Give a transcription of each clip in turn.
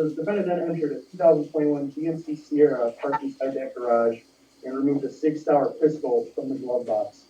the defendant then entered a 2021 GMC Sierra parked inside that garage and removed a Sig Sauer pistol from the glove box.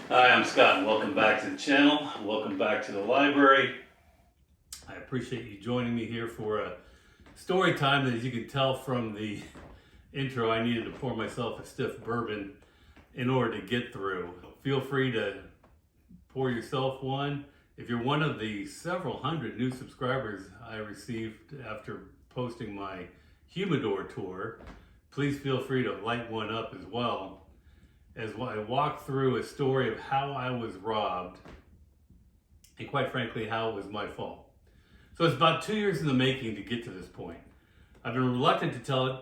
Hi, I'm Scott and welcome back to the channel. Welcome back to the library. I appreciate you joining me here for a story time that, as you can tell from the intro, I needed to pour myself a stiff bourbon in order to get through. Feel free to pour yourself one. If you're one of the several hundred new subscribers I received after posting my humidor tour, please feel free to light one up as well, as I walk through a story of how I was robbed, and quite frankly, how it was my fault. So it's about 2 years in the making to get to this point. I've been reluctant to tell it,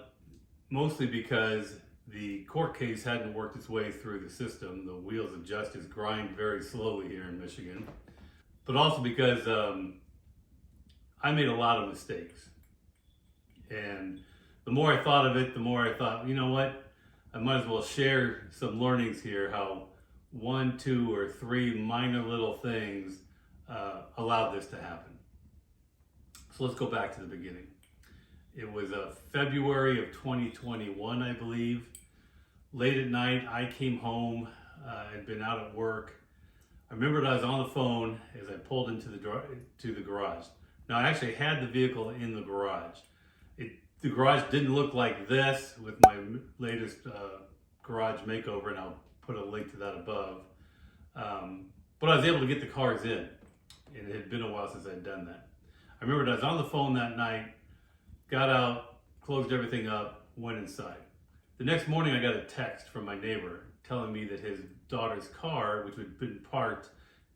mostly because the court case hadn't worked its way through the system. The wheels of justice grind very slowly here in Michigan. But also because I made a lot of mistakes. And the more I thought of it, the more I thought, you know what? I might as well share some learnings here, how 1, 2, or 3 minor little things allowed this to happen. So let's go back to the beginning. It was February of 2021, I believe. Late at night, I came home. I'd been out at work. I remembered I was on the phone as I pulled into the garage. Now, I actually had the vehicle in the garage. The garage didn't look like this with my latest garage makeover, and I'll put a link to that above. But I was able to get the cars in, and it had been a while since I'd done that. I remember I was on the phone that night, got out, closed everything up, went inside. The next morning I got a text from my neighbor telling me that his daughter's car, which had been parked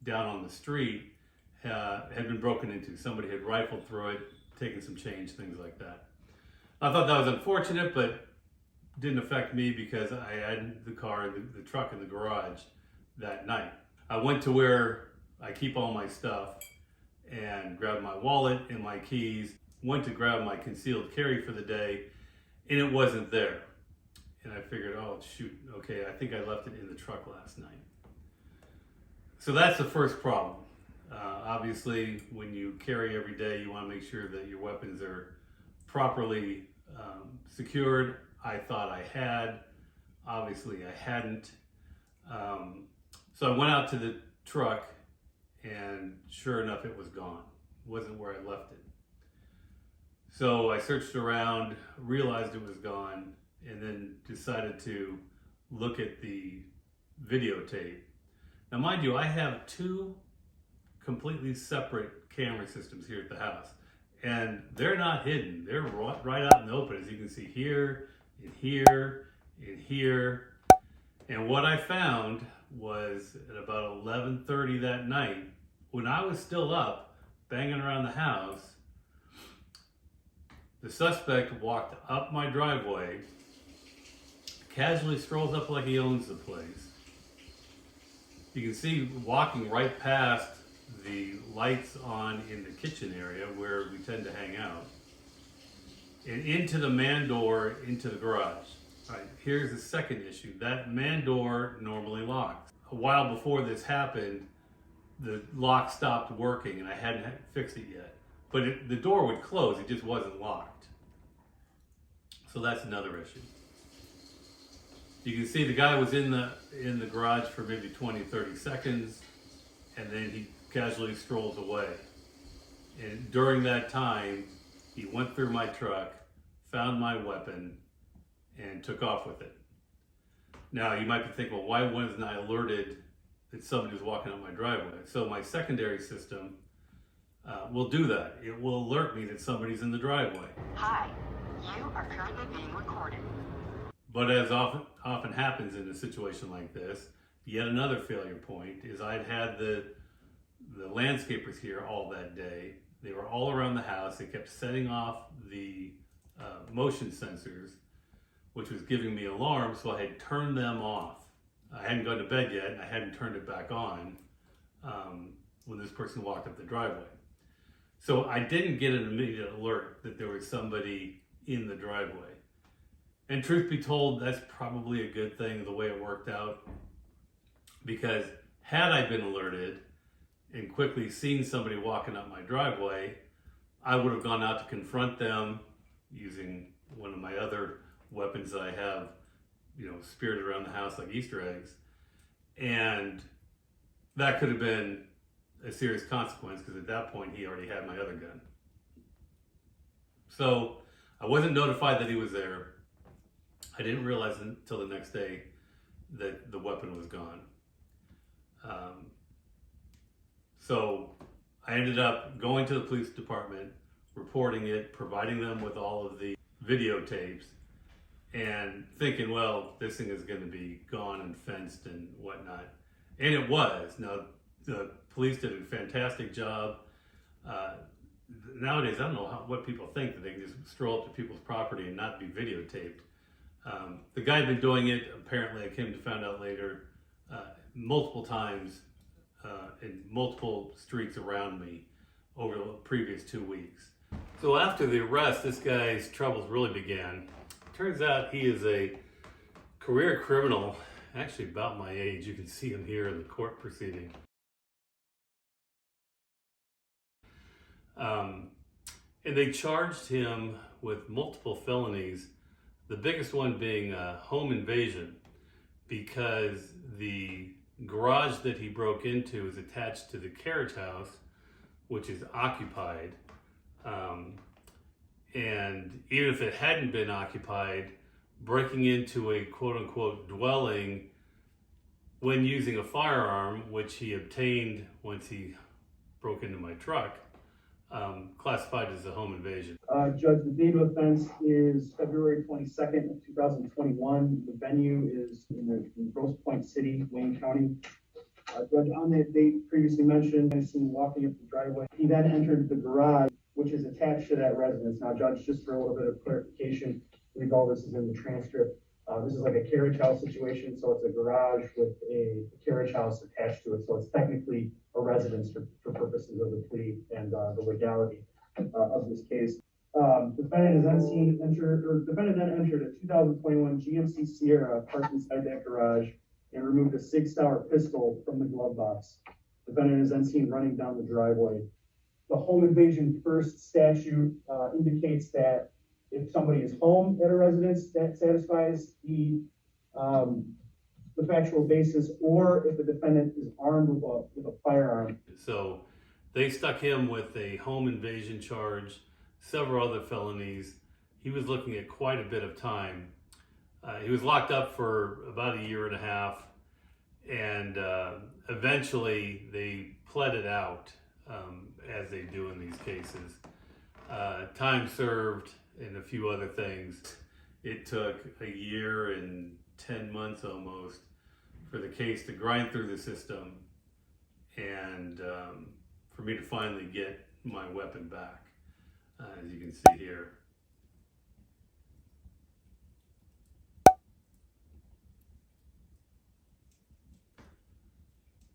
down on the street, had been broken into. Somebody had rifled through it, taken some change, things like that. I thought that was unfortunate, but didn't affect me because I had the car, the truck in the garage that night. I went to where I keep all my stuff and grabbed my wallet and my keys, went to grab my concealed carry for the day, and it wasn't there. And I figured, oh shoot, okay, I think I left it in the truck last night. So that's the first problem. Obviously, when you carry every day, you want to make sure that your weapons are properly secured. I thought I had. Obviously, I hadn't. So I went out to the truck, and sure enough, it was gone. It wasn't where I left it. So I searched around, realized it was gone, and then decided to look at the videotape. Now, mind you, I have 2 completely separate camera systems here at the house. And they're not hidden. They're right out in the open, as you can see here, and here, and here. And what I found was at about 11:30 that night, when I was still up, banging around the house, the suspect walked up my driveway, casually strolls up like he owns the place. You can see walking right past the lights on in the kitchen area where we tend to hang out, and into the man door into the garage. All right, here's the second issue. That man door normally locks. A while before this happened, the lock stopped working and I hadn't fixed it yet. But the door would close, it just wasn't locked. So that's another issue. You can see the guy was in the garage for maybe 20-30 seconds, and then he casually strolls away. And during that time, he went through my truck, found my weapon, and took off with it. Now, you might be thinking, well, why wasn't I alerted that somebody was walking up my driveway? So my secondary system will do that. It will alert me that somebody's in the driveway. Hi, You are currently being recorded. But as often happens in a situation like this, yet another failure point is I'd had the landscapers here all that day. They were all around the house. They kept setting off the motion sensors, which was giving me alarms, so I had turned them off. I hadn't gone to bed yet, and I hadn't turned it back on when this person walked up the driveway. So I didn't get an immediate alert that there was somebody in the driveway. And truth be told, that's probably a good thing the way it worked out, because had I been alerted and quickly seen somebody walking up my driveway, I would have gone out to confront them using one of my other weapons that I have, speared around the house like Easter eggs. And that could have been a serious consequence, because at that point he already had my other gun. So I wasn't notified that he was there. I didn't realize until the next day that the weapon was gone. So I ended up going to the police department, reporting it, providing them with all of the videotapes, and thinking, well, this thing is going to be gone and fenced and whatnot. And it was. Now, the police did a fantastic job. Nowadays, I don't know what people think, that they can just stroll up to people's property and not be videotaped. The guy had been doing it, apparently, I came to find out later, multiple times in multiple streets around me over the previous 2 weeks. So after the arrest, this guy's troubles really began. Turns out he is a career criminal, actually about my age. You can see him here in the court proceeding. And they charged him with multiple felonies, the biggest one being home invasion, because the garage that he broke into is attached to the carriage house, which is occupied. And even if it hadn't been occupied, breaking into a quote-unquote dwelling when using a firearm, which he obtained once he broke into my truck, classified as a home invasion. Judge, the date of offense is February 22nd of 2021. The venue is in Grosse Pointe City, Wayne County. Judge, on that date previously mentioned, I seen walking up the driveway. He then entered the garage, which is attached to that residence. Now, Judge, just for a little bit of clarification, I believe all this is in the transcript. This is like a carriage house situation, so it's a garage with a carriage house attached to it. So it's technically a residence for purposes of the plea and the legality of this case. Defendant then entered a 2021 GMC Sierra parked inside that garage and removed a Sig Sauer pistol from the glove box. Defendant is then seen running down the driveway. The home invasion first statute indicates that if somebody is home at a residence, that satisfies the factual basis, or if the defendant is armed with a firearm. So they stuck him with a home invasion charge, several other felonies. He was looking at quite a bit of time. He was locked up for about 1.5 years, and eventually they pled it out, as they do in these cases. Time served and a few other things. It took 1 year and 10 months almost for the case to grind through the system and for me to finally get my weapon back, as you can see here.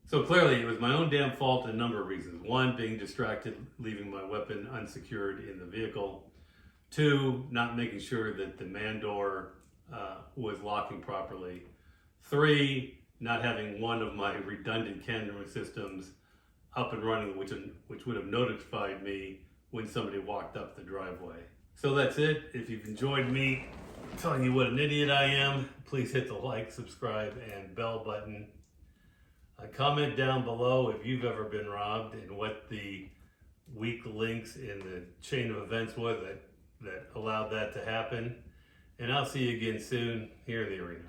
So clearly it was my own damn fault in a number of reasons. One, being distracted, leaving my weapon unsecured in the vehicle. 2, not making sure that the man door was locking properly. 3, not having one of my redundant camera systems up and running, which would have notified me when somebody walked up the driveway. So that's it. If you've enjoyed me telling you what an idiot I am, please hit the like, subscribe, and bell button. Comment down below if you've ever been robbed and what the weak links in the chain of events was that allowed that to happen. And I'll see you again soon here in the arena.